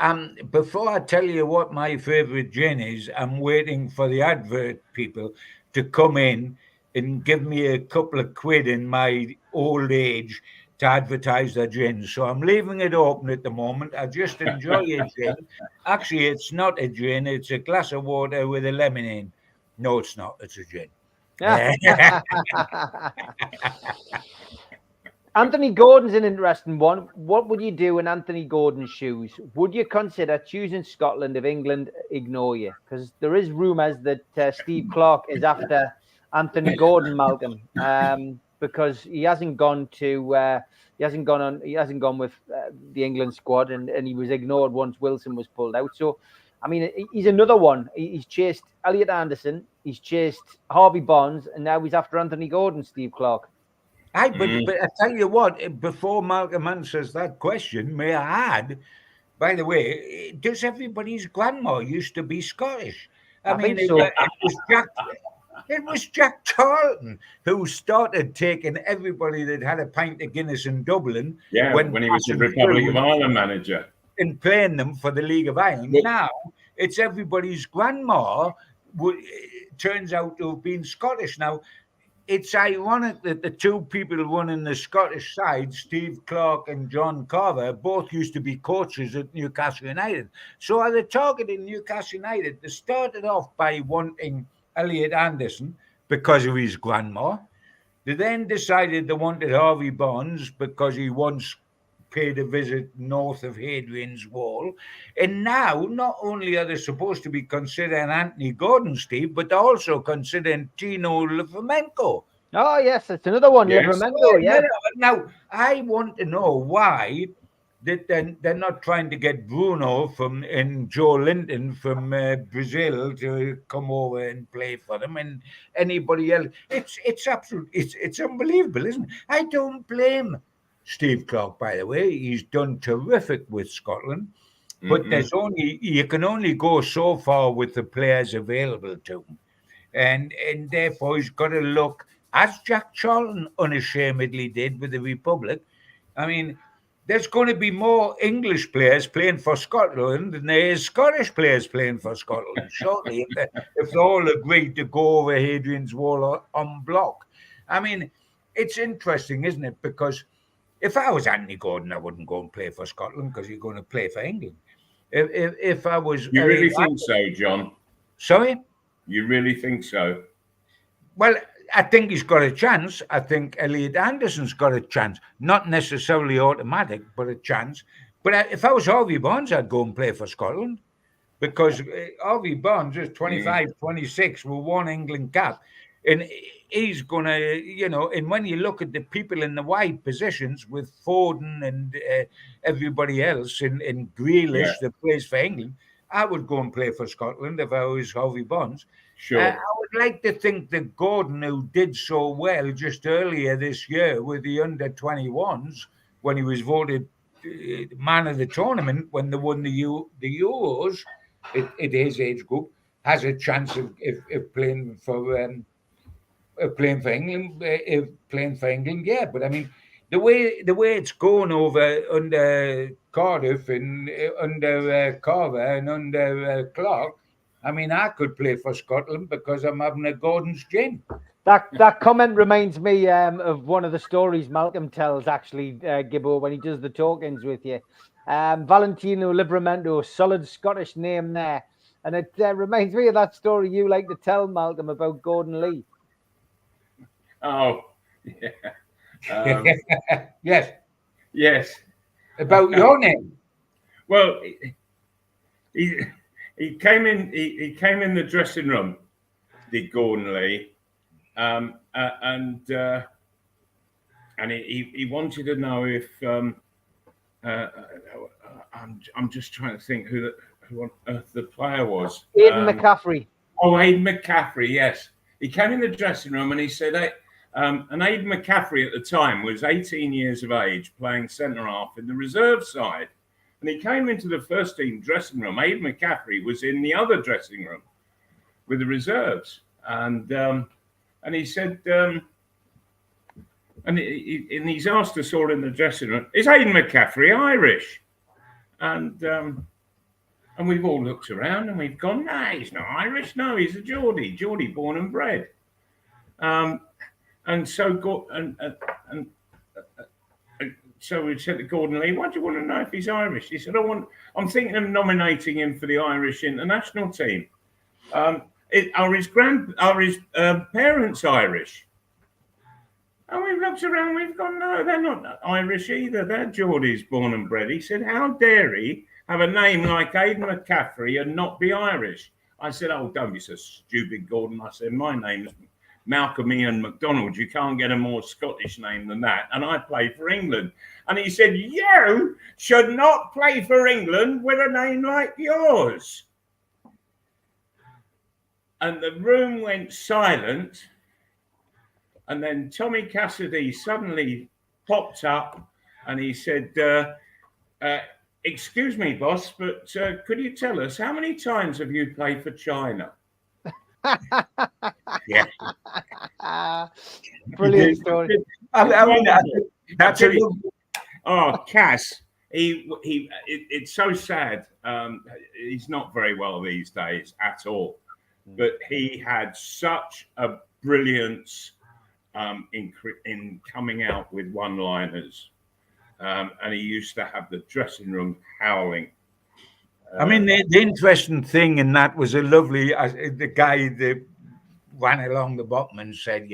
before I tell you what my favourite gin is, I'm waiting for the advert people to come in and give me a couple of quid in my old age to advertise their gin. So I'm leaving it open at the moment. I just enjoy a gin. Actually, it's not a gin. It's a glass of water with a lemon in. No, it's not. It's a gin. Anthony Gordon's an interesting one. What would you do in Anthony Gordon's shoes? Would you consider choosing Scotland if England ignore you? Because there is rumours that Steve Clarke is after Anthony Gordon, Malcolm, because he hasn't gone with the England squad, and he was ignored once Wilson was pulled out. So, I mean, he's another one. He's chased Elliot Anderson, he's chased Harvey Barnes, and now he's after Anthony Gordon, Steve Clarke. But I tell you what, before Malcolm answers that question, may I add, by the way, does everybody's grandma used to be Scottish? I mean, think so. It was Jack Charlton who started taking everybody that had a pint of Guinness in Dublin. Yeah, when he was the Republic of Ireland manager. And playing them for the League of Ireland. Yeah. Now, it's everybody's grandma turns out to have been Scottish. Now, it's ironic that the two people running the Scottish side, Steve Clarke and John Carver, both used to be coaches at Newcastle United. So are they targeting Newcastle United? They started off by wanting Elliot Anderson because of his grandma. They then decided they wanted Harvey Barnes because he once paid a visit north of Hadrian's Wall. And now, not only are they supposed to be considering Anthony Gordon, Steve, but they're also considering Tino Livramento. Oh, yes, it's another one, yes. Livramento, yeah. Now, I want to know why they're not trying to get Bruno and Joe Linton from Brazil to come over and play for them, and anybody else. It's absolute. It's unbelievable, isn't it? I don't blame Steve Clarke, by the way. He's done terrific with Scotland, but you can only go so far with the players available to him, and therefore he's got to look, as Jack Charlton unashamedly did with the Republic. I mean, there's going to be more English players playing for Scotland than there is Scottish players playing for Scotland, shortly, if they all agreed to go over Hadrian's Wall en bloc. I mean, it's interesting, isn't it? Because if I was Anthony Gordon, I wouldn't go and play for Scotland because you're going to play for England. If I was... You really think so, John? Sorry? You really think so? Well, I think he's got a chance. I think Elliot Anderson's got a chance. Not necessarily automatic, but a chance. But if I was Harvey Barnes, I'd go and play for Scotland because Harvey Barnes is 25, 26 with one England cap. And he's going to, and when you look at the people in the wide positions with Foden and everybody else and Grealish that plays for England, I would go and play for Scotland if I was Harvey Barnes. Sure. I would like to think that Gordon, who did so well just earlier this year with the under-21s, when he was voted man of the tournament, when they won the Euros at his age group, has a chance of playing for England. Playing for England, yeah. But I mean, the way it's going over under Cardiff and under Carver and under Clark, I mean, I could play for Scotland because I'm having a Gordon's gin. That comment reminds me of one of the stories Malcolm tells, actually, Gibbo, when he does the talk-ins with you. Valentino Livramento, solid Scottish name there. And it reminds me of that story you like to tell, Malcolm, about Gordon Lee. Oh, yeah. Yes. About your name. Well, he came in. He came in the dressing room, did Gordon Lee, and he wanted to know if I'm just trying to think who on earth the player was. Aidan McCaffrey. Oh, Aidan McCaffrey. Yes, he came in the dressing room and he said, and Aidan McCaffrey at the time was 18 years of age, playing centre half in the reserve side. And he came into the first team dressing room. Aidan McCaffrey was in the other dressing room with the reserves, and he said, and he's asked us all in the dressing room, "Is Aidan McCaffrey Irish?" And we've all looked around and we've gone, "No, he's not Irish. No, he's a Geordie born and bred." And so so we said to Gordon Lee, "Why do you want to know if he's Irish?" He said, "I'm thinking of nominating him for the Irish international team. Are his parents Irish?" And we've looked around, we've gone, "No, they're not Irish either. They're Geordies born and bred." He said, "How dare he have a name like Aidan McCaffrey and not be Irish?" I said, "Oh, don't be so stupid, Gordon." I said, "My name's Malcolm Ian MacDonald. You can't get a more Scottish name than that. And I play for England." And he said, "You should not play for England with a name like yours." And the room went silent. And then Tommy Cassidy suddenly popped up and he said, "Excuse me, boss, but could you tell us how many times have you played for China?" Yeah. Brilliant story. That's a Cass. It's so sad. He's not very well these days at all. But he had such a brilliance in coming out with one-liners, and he used to have the dressing room howling. I mean, the interesting thing in that was the guy that ran along the bottom and said,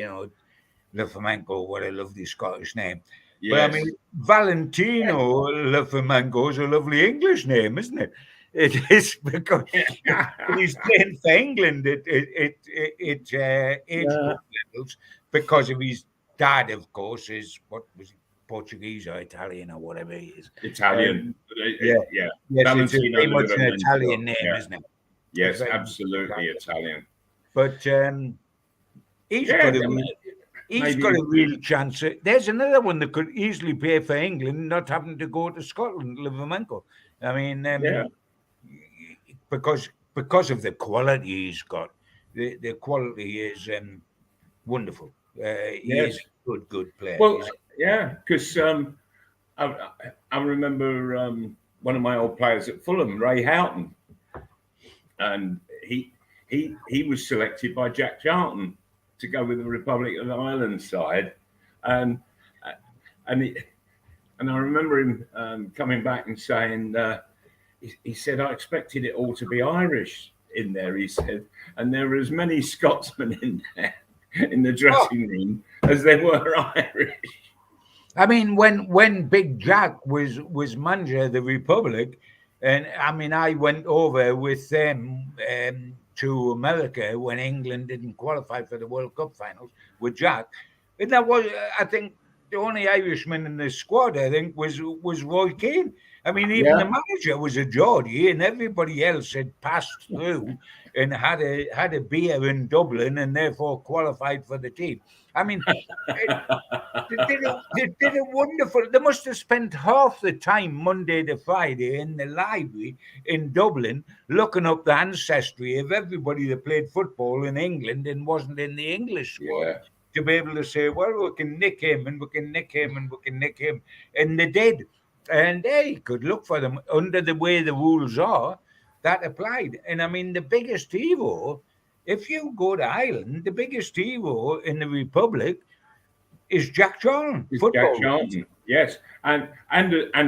Lefamenko, what a lovely Scottish name. Yes. But I mean, Valentino Lefamenko is a lovely English name, isn't it? It is because he's playing for England at age group levels because of his dad, of course, is Portuguese or Italian or whatever he is. Italian. Yes, it's very much an Italian name, isn't it? Yes, absolutely Italian. But he's got a real chance. There's another one that could easily play for England, not having to go to Scotland, Livamenko. I mean, because of the quality he's got. The quality is wonderful. He is a good player. Well, because I remember one of my old players at Fulham, Ray Houghton, and he was selected by Jack Charlton to go with the Republic of Ireland side, and I remember him coming back and saying, he said, "I expected it all to be Irish in there," he said, "and there were as many Scotsmen in there in the dressing room as there were Irish." I mean, when Big Jack was manager of the Republic, and I mean, I went over with them to America when England didn't qualify for the World Cup finals with Jack, and that was, I think, the only Irishman in the squad, I think, was Roy Keane. I mean, even the manager was a Geordie, and everybody else had passed through and had a beer in Dublin, and therefore qualified for the team. I mean, they did a wonderful. They must have spent half the time Monday to Friday in the library in Dublin looking up the ancestry of everybody that played football in England and wasn't in the English squad. to be able to say, well, we can nick him and we can nick him and we can nick him. And they did. And hey, good luck for them. Under the way the rules are, that applied. And I mean, the biggest hero, if you go to Ireland, the biggest hero in the Republic is Jack Charlton. Jack Charlton, yes. And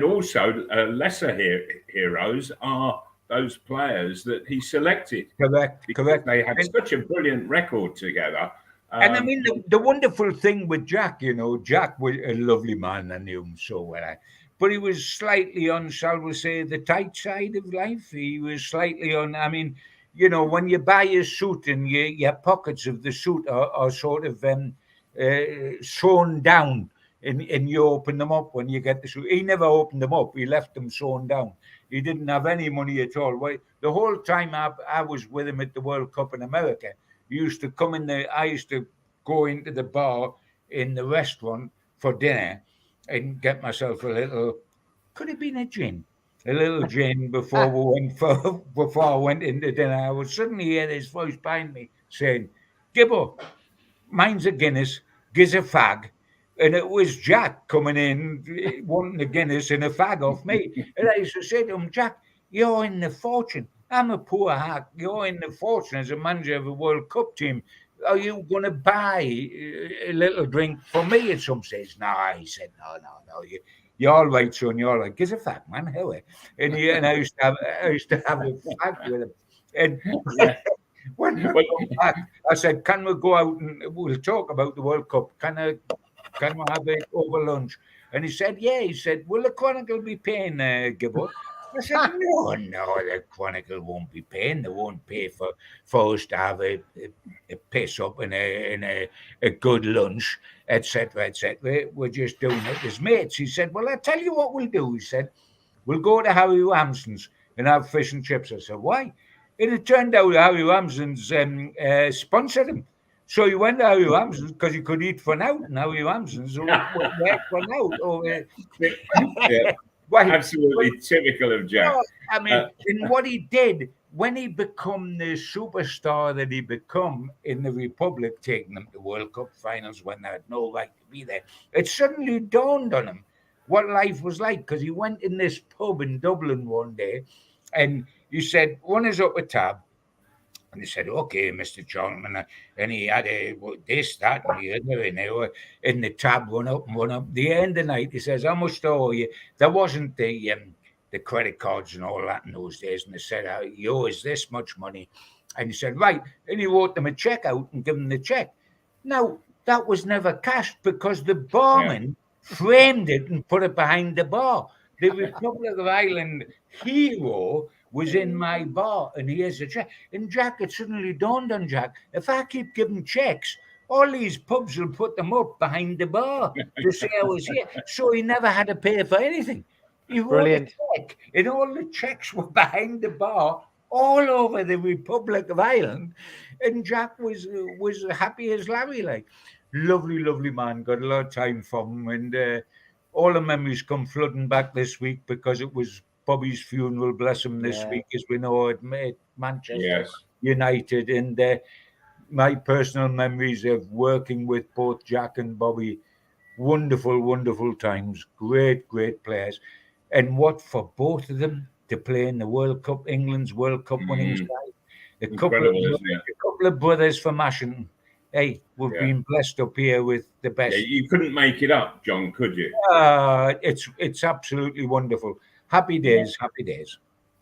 also lesser heroes are those players that he selected. Correct. They had such a brilliant record together. And I mean, the wonderful thing with Jack, Jack was a lovely man. I knew him so well. But he was slightly on, shall we say, the tight side of life. He was slightly on, I mean, when you buy a suit and your pockets of the suit are sort of sewn down and you open them up when you get the suit. He never opened them up. He left them sewn down. He didn't have any money at all. The whole time I was with him at the World Cup in America, he used to come in there. I used to go into the bar in the restaurant for dinner and get myself a little, could have been a gin before I went into dinner. I would suddenly hear this voice behind me saying, Gibbo, mine's a Guinness, gives a fag. And it was Jack coming in, wanting a Guinness and a fag off me. And I used to say to him, Jack, you're in the fortune. I'm a poor hack. You're in the fortune as a manager of a World Cup team. Are you going to buy a little drink for me at some stage? No, he said, no. You're all right, son. You're all right. Gives a fag, man. Anyway. And I used to have a fag with him. And when I got back, I said, can we go out and we'll talk about the World Cup? Can we have it over lunch? And he said, yeah. He said, will the Chronicle be paying, Gibbo? I said, no, the Chronicle won't be paying. They won't pay for us to have a piss up and a good lunch, etc., etc. We're just doing it as mates. He said, well, I'll tell you what we'll do. He said, we'll go to Harry Ramsden's and have fish and chips. I said, why? And it turned out Harry Ramsden's sponsored him. So he went to Harry Ramsden's because he could eat for now. And Harry Ramsden's would work for now. Yeah. Absolutely typical of Jack. I mean, and what he did when he became the superstar that he become in the Republic, taking them to World Cup finals when they had no right to be there, it suddenly dawned on him what life was like, because he went in this pub in Dublin one day and he said, one is up a tab. And he said, okay, Mr. Charlton. And he had this, that, and the other. And the tab went up and went up. The end of the night, he says, how much do I owe you? There wasn't the credit cards and all that in those days. And they said, you owe us this much money. And he said, right. And he wrote them a check out and gave them the check. Now, that was never cashed because the barman framed it and put it behind the bar. The Republic of Ireland hero was in my bar, and here's a check. And Jack, it suddenly dawned on Jack, if I keep giving checks, all these pubs will put them up behind the bar to say I was here. So he never had to pay for anything. He wrote a check, and all the checks were behind the bar all over the Republic of Ireland. And Jack was happy as Larry, like. Lovely, lovely man. Got a lot of time from him. And all the memories come flooding back this week because it was Bobby's funeral, bless him, this week, as we know, at Manchester United. And my personal memories of working with both Jack and Bobby, wonderful, wonderful times, great, great players. And what for both of them to play in the World Cup, England's World Cup winning side. A couple of brothers from Ashington. Hey, we've been blessed up here with the best. Yeah, you couldn't make it up, John, could you? It's absolutely wonderful. Happy days, happy days.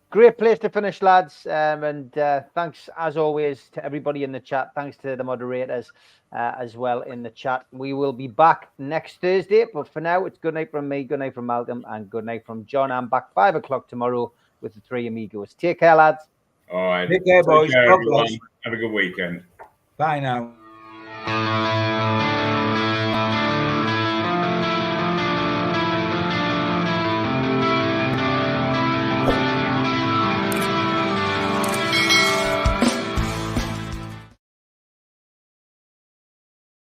Great place to finish, lads. And thanks, as always, to everybody in the chat. Thanks to the moderators as well in the chat. We will be back next Thursday. But for now, it's good night from me, good night from Malcolm, and good night from John. I'm back 5 o'clock tomorrow with the three amigos. Take care, lads. All right. Take care, boys. Have a good weekend. Bye now.